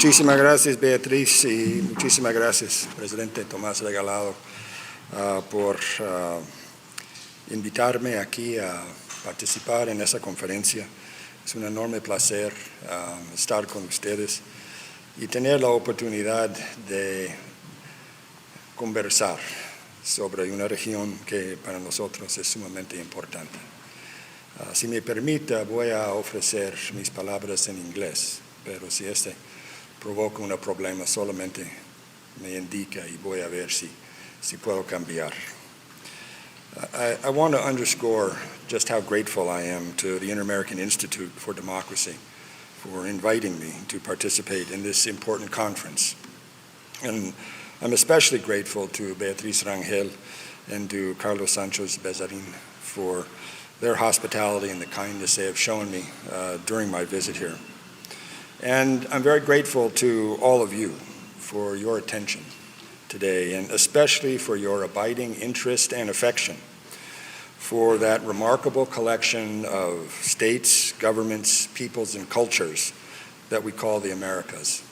Muchísimas gracias, Beatriz, y muchísimas gracias, Presidente Tomás Regalado, por invitarme aquí a participar en esa conferencia. Es un enorme placer estar con ustedes y tener la oportunidad de conversar sobre una región que para nosotros es sumamente importante. Si me permite, voy a ofrecer mis palabras en inglés, pero si este provoca un problema, solamente me indica y voy a ver si puedo cambiar. I want to underscore just how grateful I am to the Inter-American Institute for Democracy for inviting me to participate in this important conference. And I'm especially grateful to Beatriz Rangel and to Carlos Sanchez Bezarin for their hospitality and the kindness they have shown me during my visit here. And I'm very grateful to all of you for your attention today, and especially for your abiding interest and affection for that remarkable collection of states, governments, peoples, and cultures that we call the Americas.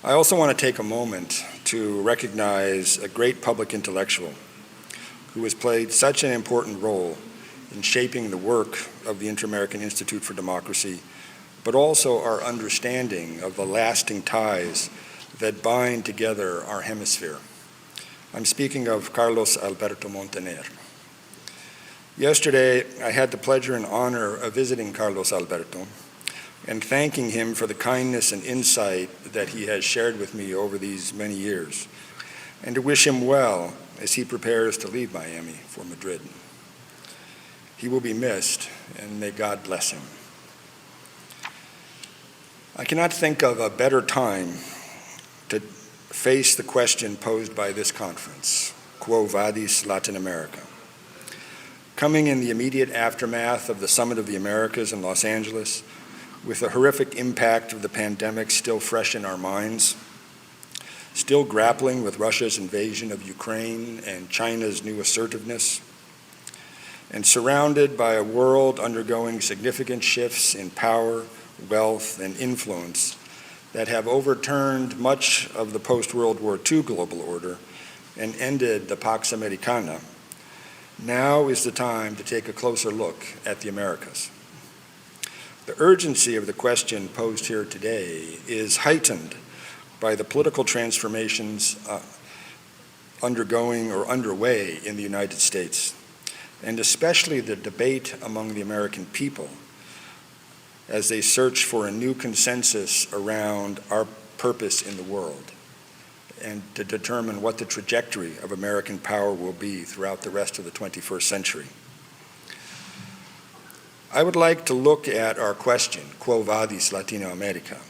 I also want to take a moment to recognize a great public intellectual who has played such an important role in shaping the work of the Inter-American Institute for Democracy, but also our understanding of the lasting ties that bind together our hemisphere. I'm speaking of Carlos Alberto Montaner. Yesterday, I had the pleasure and honor of visiting Carlos Alberto and thanking him for the kindness and insight that he has shared with me over these many years, and to wish him well as he prepares to leave Miami for Madrid. He will be missed, and may God bless him. I cannot think of a better time to face the question posed by this conference, Quo Vadis Latin America. Coming in the immediate aftermath of the Summit of the Americas in Los Angeles, with the horrific impact of the pandemic still fresh in our minds, still grappling with Russia's invasion of Ukraine and China's new assertiveness, and surrounded by a world undergoing significant shifts in power, wealth, and influence that have overturned much of the post-World War II global order and ended the Pax Americana, now is the time to take a closer look at the Americas. The urgency of the question posed here today is heightened by the political transformations undergoing or underway in the United States, and especially the debate among the American people as they search for a new consensus around our purpose in the world and to determine what the trajectory of American power will be throughout the rest of the 21st century. I would like to look at our question, Quo Vadis Latina America,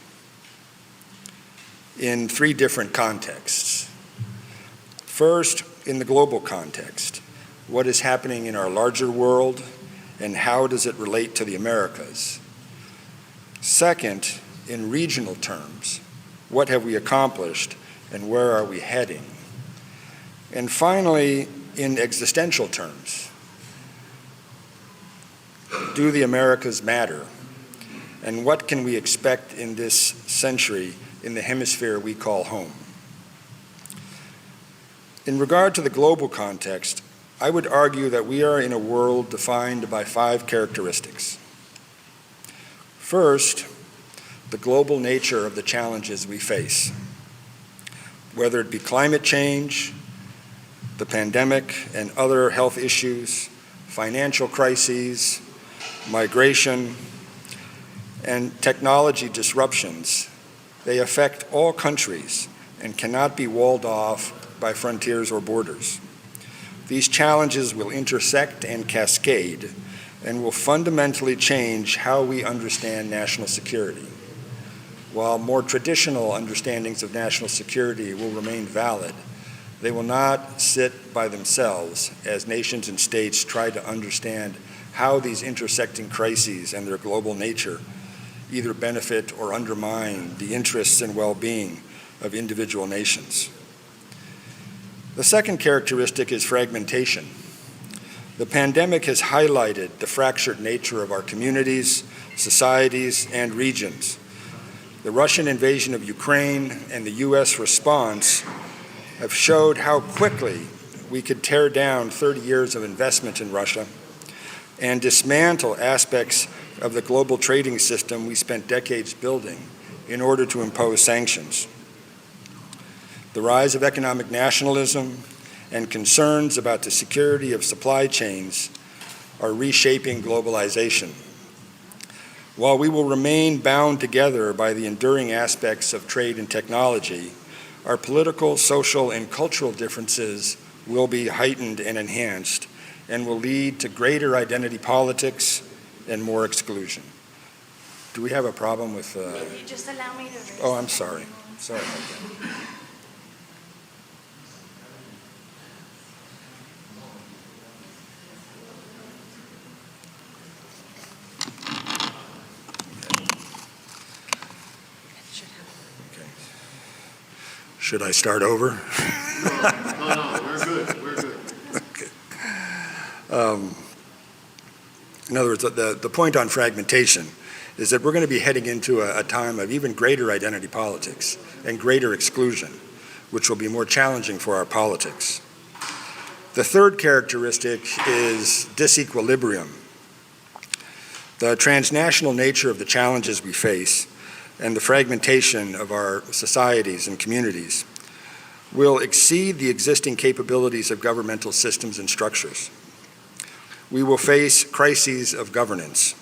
in three different contexts. First, in the global context, what is happening in our larger world and how does it relate to the Americas? Second, in regional terms, what have we accomplished and where are we heading? And finally, in existential terms, do the Americas matter? And what can we expect in this century in the hemisphere we call home? In regard to the global context, I would argue that we are in a world defined by 5 characteristics. First, the global nature of the challenges we face, whether it be climate change, the pandemic and other health issues, financial crises, migration, and technology disruptions. They affect all countries and cannot be walled off by frontiers or borders. These challenges will intersect and cascade and will fundamentally change how we understand national security. While more traditional understandings of national security will remain valid, they will not sit by themselves as nations and states try to understand how these intersecting crises and their global nature either benefit or undermine the interests and well-being of individual nations. The second characteristic is fragmentation. The pandemic has highlighted the fractured nature of our communities, societies, and regions. The Russian invasion of Ukraine and the U.S. response have showed how quickly we could tear down 30 years of investment in Russia and dismantle aspects of the global trading system we spent decades building in order to impose sanctions. The rise of economic nationalism and concerns about the security of supply chains are reshaping globalization. While we will remain bound together by the enduring aspects of trade and technology, our political, social, and cultural differences will be heightened and enhanced and will lead to greater identity politics and more exclusion. Do we have a problem with... If you just allow me to raise... Oh, I'm sorry. Sorry about that. Should I start over? No, we're good. Okay. In other words, the point on fragmentation is that we're going to be heading into a time of even greater identity politics and greater exclusion, which will be more challenging for our politics. The third characteristic is disequilibrium. The transnational nature of the challenges we face and the fragmentation of our societies and communities will exceed the existing capabilities of governmental systems and structures. We will face crises of governance.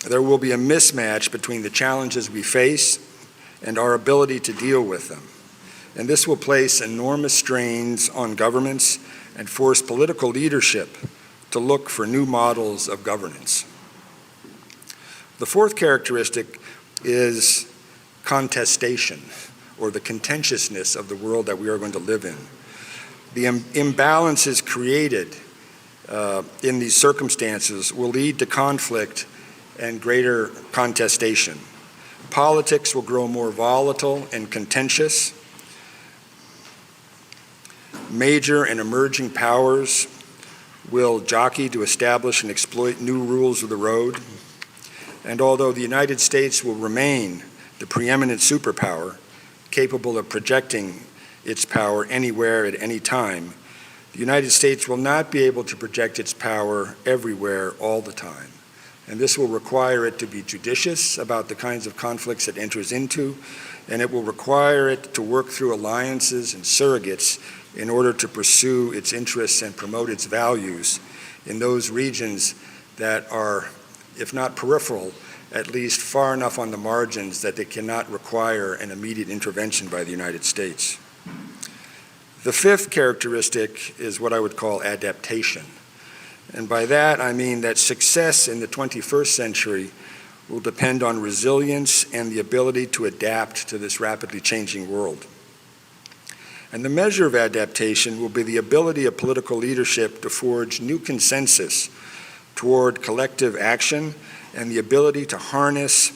There will be a mismatch between the challenges we face and our ability to deal with them. And this will place enormous strains on governments and force political leadership to look for new models of governance. The fourth characteristic is contestation, or the contentiousness of the world that we are going to live in. The imbalances created in these circumstances will lead to conflict and greater contestation. Politics will grow more volatile and contentious. Major and emerging powers will jockey to establish and exploit new rules of the road. And although the United States will remain the preeminent superpower, capable of projecting its power anywhere at any time, the United States will not be able to project its power everywhere all the time. And this will require it to be judicious about the kinds of conflicts it enters into, and it will require it to work through alliances and surrogates in order to pursue its interests and promote its values in those regions that are, if not peripheral, at least far enough on the margins that they cannot require an immediate intervention by the United States. The fifth characteristic is what I would call adaptation. And by that I mean that success in the 21st century will depend on resilience and the ability to adapt to this rapidly changing world. And the measure of adaptation will be the ability of political leadership to forge new consensus toward collective action and the ability to harness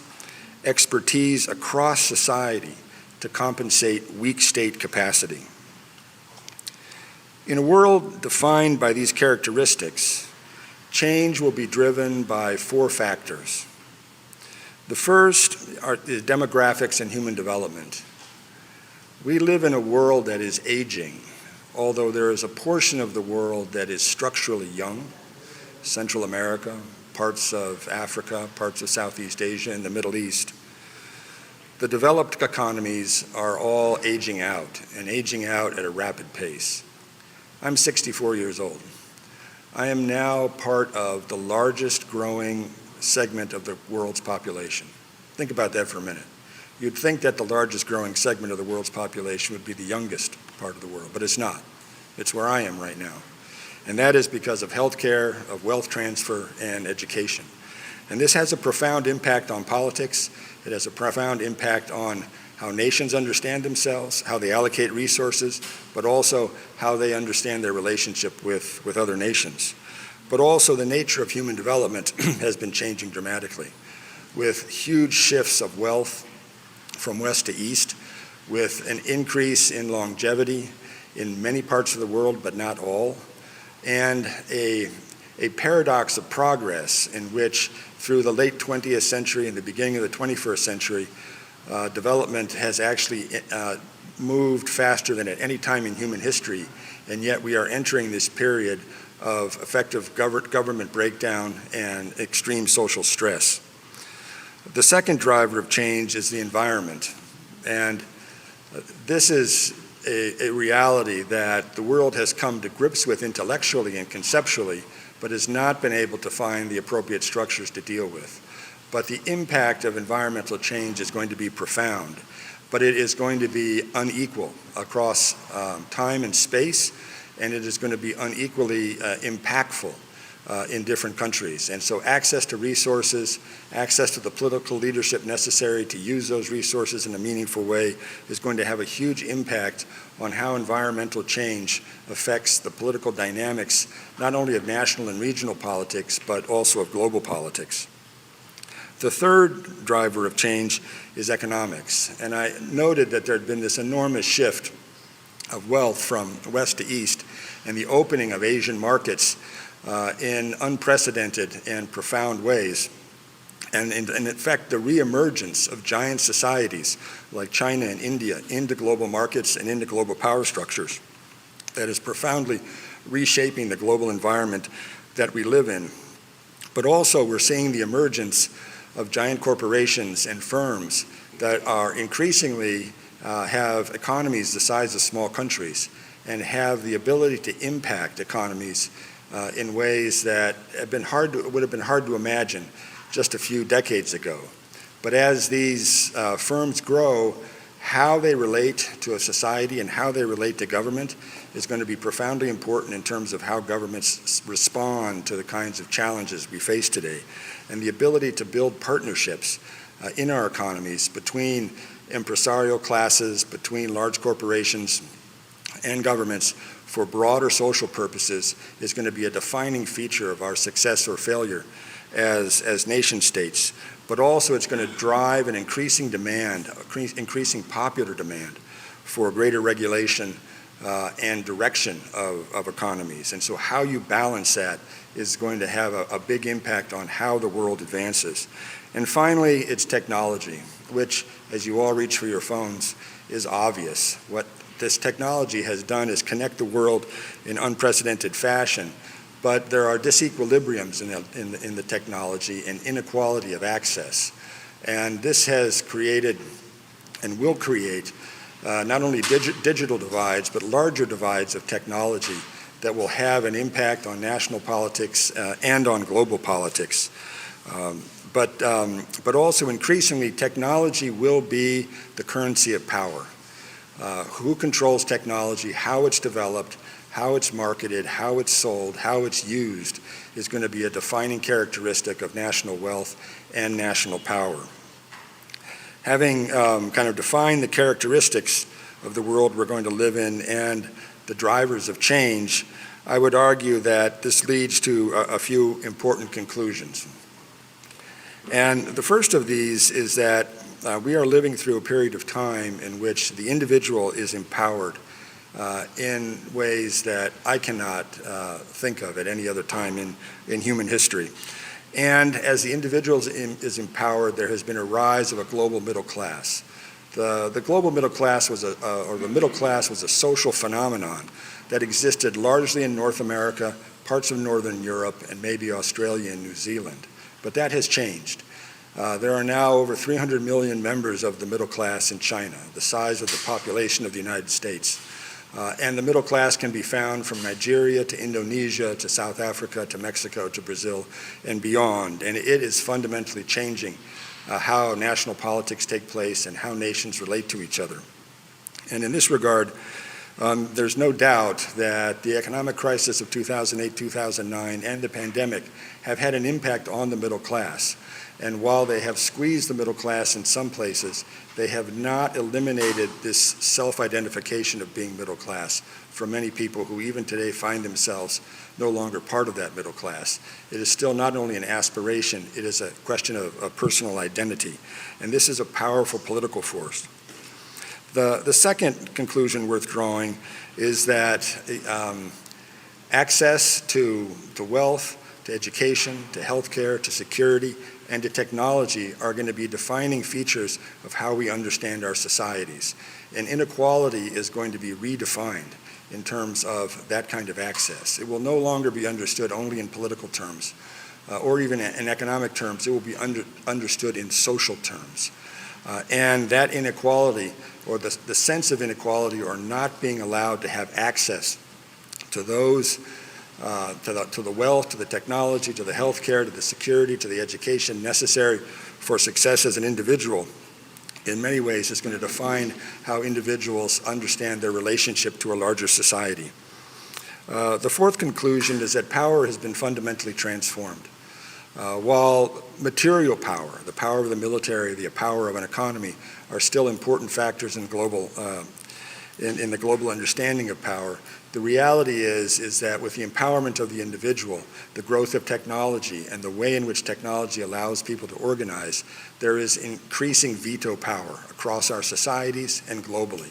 expertise across society to compensate weak state capacity. In a world defined by these characteristics, change will be driven by four factors. The first is demographics and human development. We live in a world that is aging, although there is a portion of the world that is structurally young, Central America, parts of Africa, parts of Southeast Asia, and the Middle East. The developed economies are all aging out, and aging out at a rapid pace. I'm 64 years old. I am now part of the largest growing segment of the world's population. Think about that for a minute. You'd think that the largest growing segment of the world's population would be the youngest part of the world, but it's not. It's where I am right now. And that is because of healthcare, of wealth transfer, and education. And this has a profound impact on politics. It has a profound impact on how nations understand themselves, how they allocate resources, but also how they understand their relationship with other nations. But also the nature of human development has been changing dramatically, with huge shifts of wealth from west to east, with an increase in longevity in many parts of the world, but not all, and a a paradox of progress in which through the late 20th century and the beginning of the 21st century, development has actually moved faster than at any time in human history, and yet we are entering this period of effective government breakdown and extreme social stress. The second driver of change is the environment, and this is a reality that the world has come to grips with intellectually and conceptually, but has not been able to find the appropriate structures to deal with. But the impact of environmental change is going to be profound, but it is going to be unequal across time and space, and it is going to be unequally impactful in different countries. And so access to resources, access to the political leadership necessary to use those resources in a meaningful way is going to have a huge impact on how environmental change affects the political dynamics, not only of national and regional politics, but also of global politics. The third driver of change is economics. And I noted that there had been this enormous shift of wealth from west to east and the opening of Asian markets in unprecedented and profound ways. And in fact, the reemergence of giant societies like China and India into global markets and into global power structures that is profoundly reshaping the global environment that we live in. But also we're seeing the emergence of giant corporations and firms that are increasingly have economies the size of small countries and have the ability to impact economies in ways that would have been hard to imagine just a few decades ago. But as these firms grow, how they relate to a society and how they relate to government is going to be profoundly important in terms of how governments respond to the kinds of challenges we face today. And the ability to build partnerships in our economies between empresarial classes, between large corporations and governments for broader social purposes is going to be a defining feature of our success or failure as nation states. But also it's going to drive an increasing demand, increasing popular demand for greater regulation and direction of economies. And so how you balance that is going to have a big impact on how the world advances. And finally, it's technology, which, as you all reach for your phones, is obvious. What this technology has done is connect the world in unprecedented fashion, but there are disequilibriums in the technology and inequality of access. And this has created and will create not only digital divides, but larger divides of technology that will have an impact on national politics and on global politics. But also increasingly, technology will be the currency of power. Who controls technology, how it's developed, how it's marketed, how it's sold, how it's used is going to be a defining characteristic of national wealth and national power. Having kind of defined the characteristics of the world we're going to live in and the drivers of change, I would argue that this leads to a few important conclusions. And the first of these is that we are living through a period of time in which the individual is empowered in ways that I cannot think of at any other time in human history. And as the individual is empowered, there has been a rise of a global middle class. The global middle class or the middle class was a social phenomenon that existed largely in North America, parts of Northern Europe, and maybe Australia and New Zealand. But that has changed. There are now over 300 million members of the middle class in China, the size of the population of the United States. And the middle class can be found from Nigeria to Indonesia to South Africa to Mexico to Brazil and beyond. And it is fundamentally changing how national politics take place and how nations relate to each other. And in this regard, there's no doubt that the economic crisis of 2008, 2009, and the pandemic have had an impact on the middle class. And while they have squeezed the middle class in some places, they have not eliminated this self-identification of being middle class for many people who even today find themselves no longer part of that middle class. It is still not only an aspiration, it is a question of personal identity. And this is a powerful political force. The second conclusion worth drawing is that access to wealth, to education, to healthcare, to security, and to technology are going to be defining features of how we understand our societies. And inequality is going to be redefined in terms of that kind of access. It will no longer be understood only in political terms or even in economic terms. It will be understood in social terms. And that inequality, or the sense of inequality, or not being allowed to have access to those, to the wealth, to the technology, to the healthcare, to the security, to the education necessary for success as an individual, in many ways is going to define how individuals understand their relationship to a larger society. The fourth conclusion is that power has been fundamentally transformed. While material power, the power of the military, the power of an economy, are still important factors in the global understanding of power, the reality is that with the empowerment of the individual, the growth of technology, and the way in which technology allows people to organize, there is increasing veto power across our societies and globally.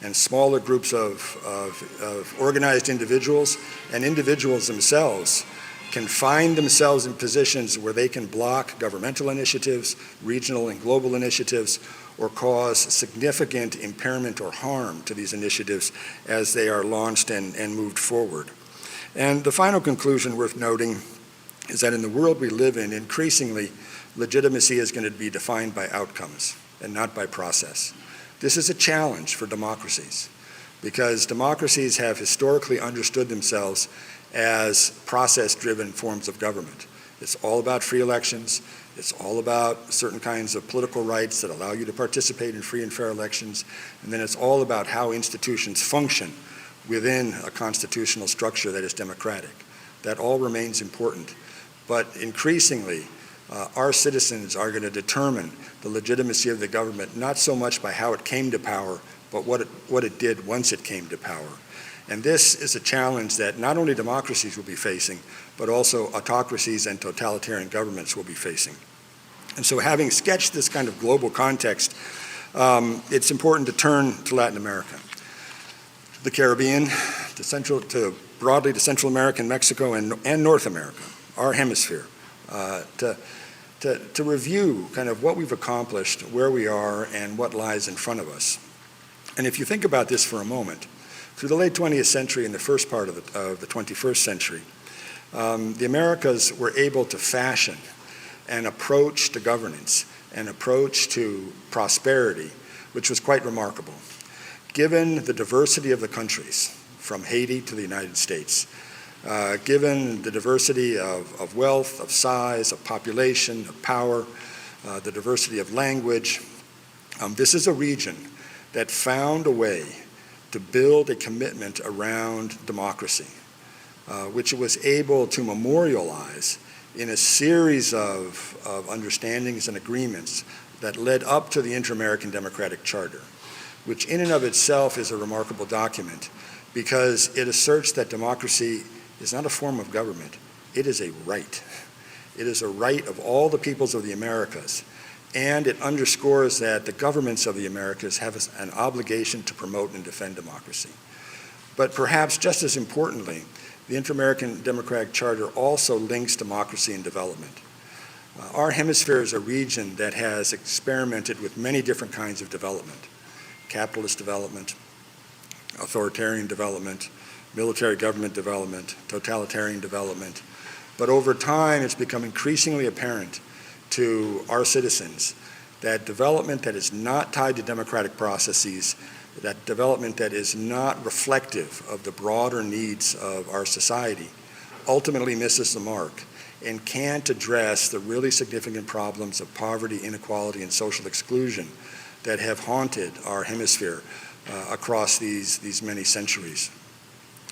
And smaller groups of organized individuals and individuals themselves can find themselves in positions where they can block governmental initiatives, regional and global initiatives, or cause significant impairment or harm to these initiatives as they are launched and moved forward. And the final conclusion worth noting is that in the world we live in, increasingly, legitimacy is going to be defined by outcomes and not by process. This is a challenge for democracies, because democracies have historically understood themselves as process-driven forms of government. It's all about free elections. It's all about certain kinds of political rights that allow you to participate in free and fair elections. And then it's all about how institutions function within a constitutional structure that is democratic. That all remains important. But increasingly, our citizens are going to determine the legitimacy of the government, not so much by how it came to power, but what it did once it came to power. And this is a challenge that not only democracies will be facing, but also autocracies and totalitarian governments will be facing. And so, having sketched this kind of global context, it's important to turn to Latin America, the Caribbean, broadly to Central America and Mexico, and North America, our hemisphere, to review kind of what we've accomplished, where we are, and what lies in front of us. And if you think about this for a moment, through the late 20th century and the first part of the 21st century, the Americas were able to fashion an approach to governance, an approach to prosperity, which was quite remarkable. Given the diversity of the countries, from Haiti to the United States, given the diversity of wealth, of size, of population, of power, the diversity of language, this is a region that found a way to build a commitment around democracy, which it was able to memorialize in a series of understandings and agreements that led up to the Inter-American Democratic Charter, which in and of itself is a remarkable document because it asserts that democracy is not a form of government, it is a right. It is a right of all the peoples of the Americas, and it underscores that the governments of the Americas have an obligation to promote and defend democracy. But perhaps just as importantly, the Inter-American Democratic Charter also links democracy and development. Our hemisphere is a region that has experimented with many different kinds of development: capitalist development, authoritarian development, military government development, totalitarian development. But over time, it's become increasingly apparent to our citizens that development that is not tied to democratic processes, that development that is not reflective of the broader needs of our society, ultimately misses the mark and can't address the really significant problems of poverty, inequality, and social exclusion that have haunted our hemisphere across these many centuries.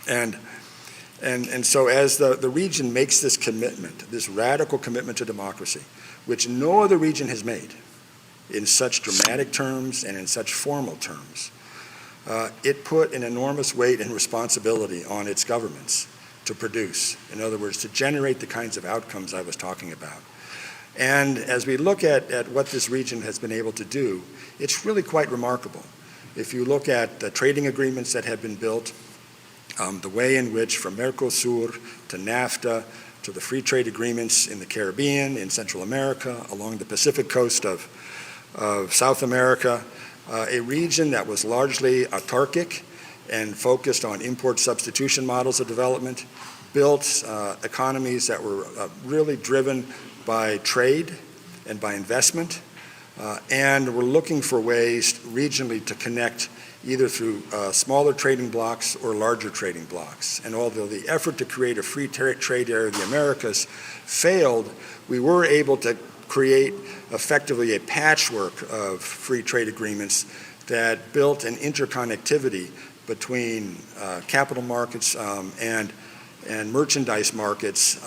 And so as the region makes this commitment, this radical commitment to democracy, which no other region has made in such dramatic terms and in such formal terms, it put an enormous weight and responsibility on its governments to produce. In other words, to generate the kinds of outcomes I was talking about. And as we look at what this region has been able to do, it's really quite remarkable. If you look at the trading agreements that have been built, the way in which from Mercosur to NAFTA to the free trade agreements in the Caribbean, in Central America, along the Pacific coast of South America, a region that was largely autarkic and focused on import substitution models of development, built economies that were really driven by trade and by investment, and were looking for ways regionally to connect either through smaller trading blocks or larger trading blocks. And although the effort to create a free trade area of the Americas failed, we were able to create effectively a patchwork of free trade agreements that built an interconnectivity between capital markets and merchandise markets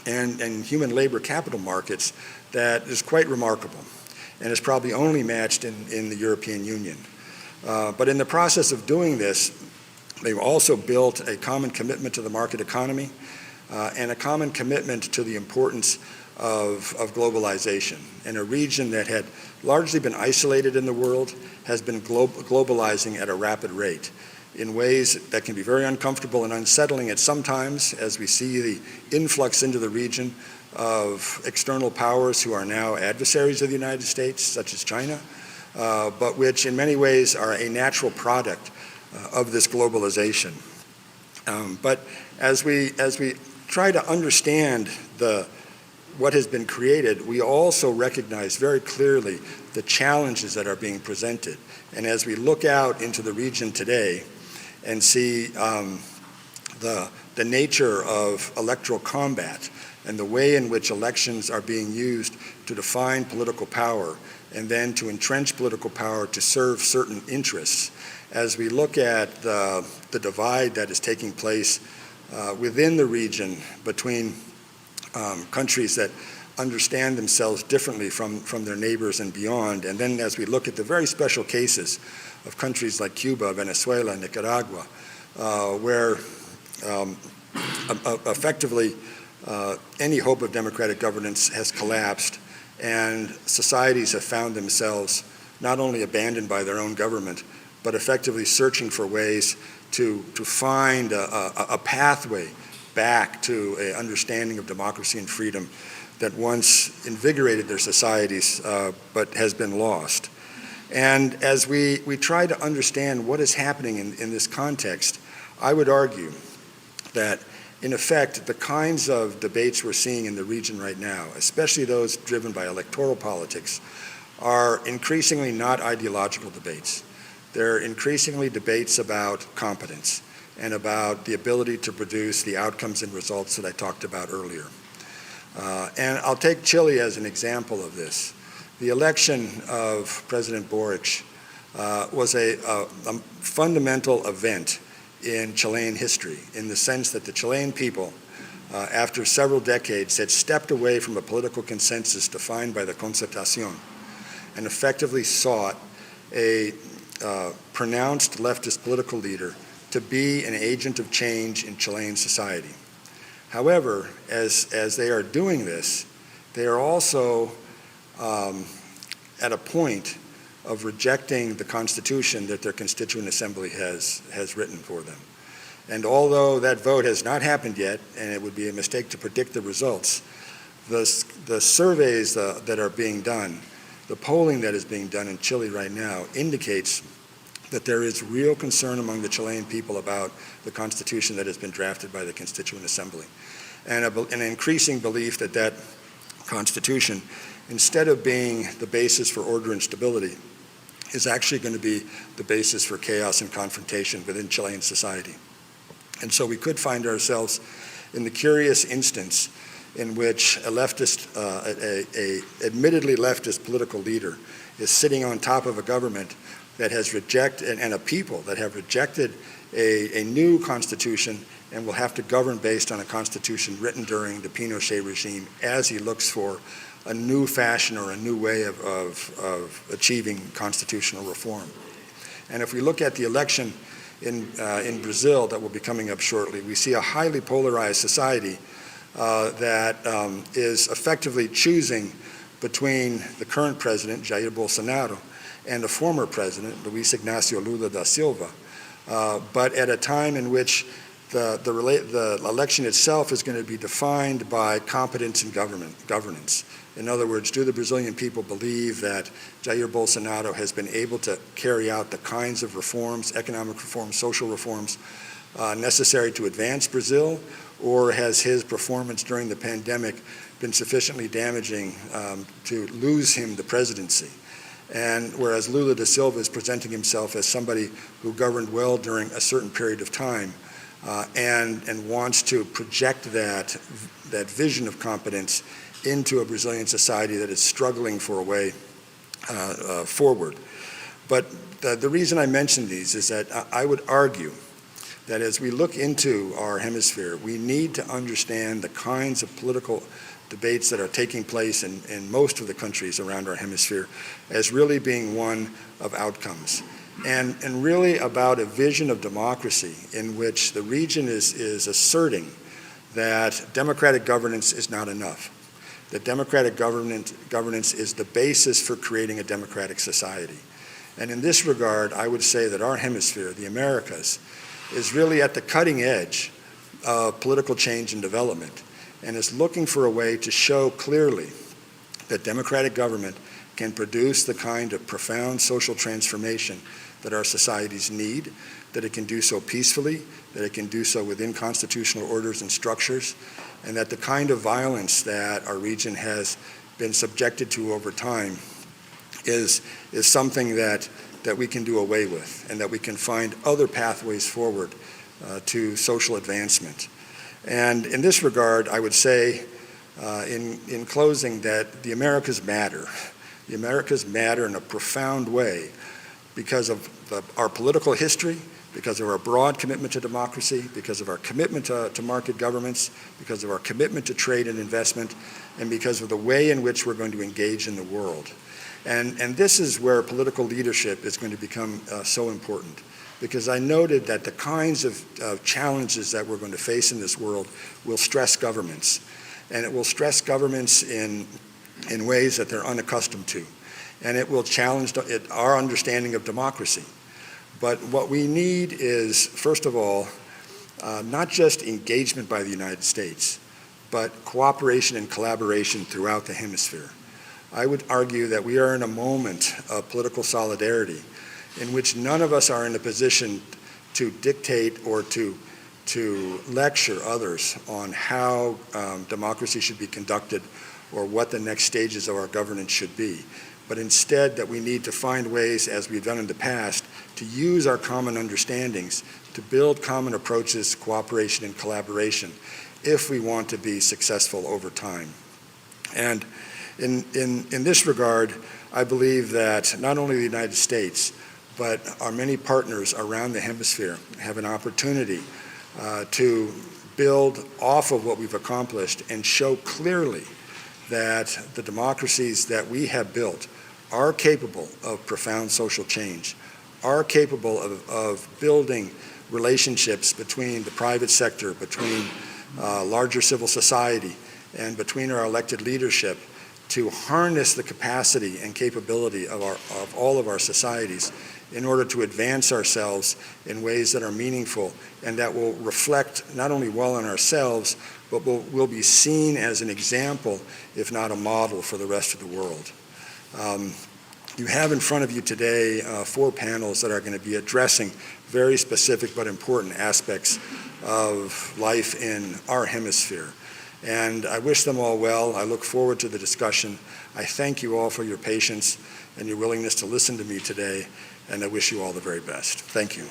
and human labor capital markets that is quite remarkable and is probably only matched in the European Union. But in the process of doing this, they've also built a common commitment to the market economy and a common commitment to the importance of globalization. And a region that had largely been isolated in the world has been globalizing at a rapid rate in ways that can be very uncomfortable and unsettling at some times, as we see the influx into the region of external powers who are now adversaries of the United States, such as China, but which in many ways are a natural product of this globalization. But as we try to understand what has been created, we also recognize very clearly the challenges that are being presented. And as we look out into the region today and see the nature of electoral combat and the way in which elections are being used to define political power and then to entrench political power to serve certain interests, as we look at the divide that is taking place within the region between countries that understand themselves differently from their neighbors and beyond, and then as we look at the very special cases of countries like Cuba, Venezuela, Nicaragua, where effectively any hope of democratic governance has collapsed, and societies have found themselves not only abandoned by their own government, but effectively searching for ways to find a pathway back to an understanding of democracy and freedom that once invigorated their societies but has been lost. And as we try to understand what is happening in this context, I would argue that in effect, the kinds of debates we're seeing in the region right now, especially those driven by electoral politics, are increasingly not ideological debates. They're increasingly debates about competence and about the ability to produce the outcomes and results that I talked about earlier. And I'll take Chile as an example of this. The election of President Boric was a fundamental event in Chilean history, in the sense that the Chilean people, after several decades, had stepped away from a political consensus defined by the Concertación and effectively sought a pronounced leftist political leader to be an agent of change in Chilean society. However, as they are doing this, they are also at a point of rejecting the Constitution that their Constituent Assembly has written for them. And although that vote has not happened yet, and it would be a mistake to predict the results, the surveys that are being done, the polling that is being done in Chile right now indicates that there is real concern among the Chilean people about the Constitution that has been drafted by the Constituent Assembly, and an increasing belief that that Constitution, instead of being the basis for order and stability, is actually going to be the basis for chaos and confrontation within Chilean society. And so we could find ourselves in the curious instance in which a leftist, admittedly leftist political leader is sitting on top of a government that has rejected, and a people that have rejected a new constitution and will have to govern based on a constitution written during the Pinochet regime as he looks for a new fashion or a new way of achieving constitutional reform. And if we look at the election in Brazil that will be coming up shortly, we see a highly polarized society that is effectively choosing between the current president, Jair Bolsonaro, and the former president, Luiz Inácio Lula da Silva, but at a time in which the election itself is going to be defined by competence in governance. In other words, do the Brazilian people believe that Jair Bolsonaro has been able to carry out the kinds of reforms, economic reforms, social reforms, necessary to advance Brazil, or has his performance during the pandemic been sufficiently damaging to lose him the presidency? And whereas Lula da Silva is presenting himself as somebody who governed well during a certain period of time, and wants to project that vision of competence into a Brazilian society that is struggling for a way forward. But the reason I mention these is that I would argue that as we look into our hemisphere, we need to understand the kinds of political debates that are taking place in most of the countries around our hemisphere as really being one of outcomes. And really about a vision of democracy in which the region is asserting that democratic governance is not enough, that democratic governance is the basis for creating a democratic society. And in this regard, I would say that our hemisphere, the Americas, is really at the cutting edge of political change and development, and is looking for a way to show clearly that democratic government can produce the kind of profound social transformation that our societies need, that it can do so peacefully, that it can do so within constitutional orders and structures, and that the kind of violence that our region has been subjected to over time is something that we can do away with, and that we can find other pathways forward to social advancement. And in this regard, I would say in closing that the Americas matter. The Americas matter in a profound way because of our political history, because of our broad commitment to democracy, because of our commitment to market governments, because of our commitment to trade and investment, and because of the way in which we're going to engage in the world. And this is where political leadership is going to become so important, because I noted that the kinds of challenges that we're going to face in this world will stress governments, and it will stress governments in ways that they're unaccustomed to, and it will challenge our understanding of democracy. But what we need is, first of all, not just engagement by the United States, but cooperation and collaboration throughout the hemisphere. I would argue that we are in a moment of political solidarity in which none of us are in a position to dictate or to lecture others on how democracy should be conducted or what the next stages of our governance should be. But instead that we need to find ways, as we've done in the past, to use our common understandings to build common approaches, cooperation and collaboration, if we want to be successful over time. And in this regard, I believe that not only the United States, but our many partners around the hemisphere have an opportunity to build off of what we've accomplished and show clearly that the democracies that we have built are capable of profound social change, are capable of building relationships between the private sector, between larger civil society, and between our elected leadership to harness the capacity and capability of all of our societies in order to advance ourselves in ways that are meaningful and that will reflect not only well on ourselves, but will be seen as an example, if not a model, for the rest of the world. You have in front of you today 4 panels that are going to be addressing very specific but important aspects of life in our hemisphere. And I wish them all well. I look forward to the discussion. I thank you all for your patience and your willingness to listen to me today, and I wish you all the very best. Thank you.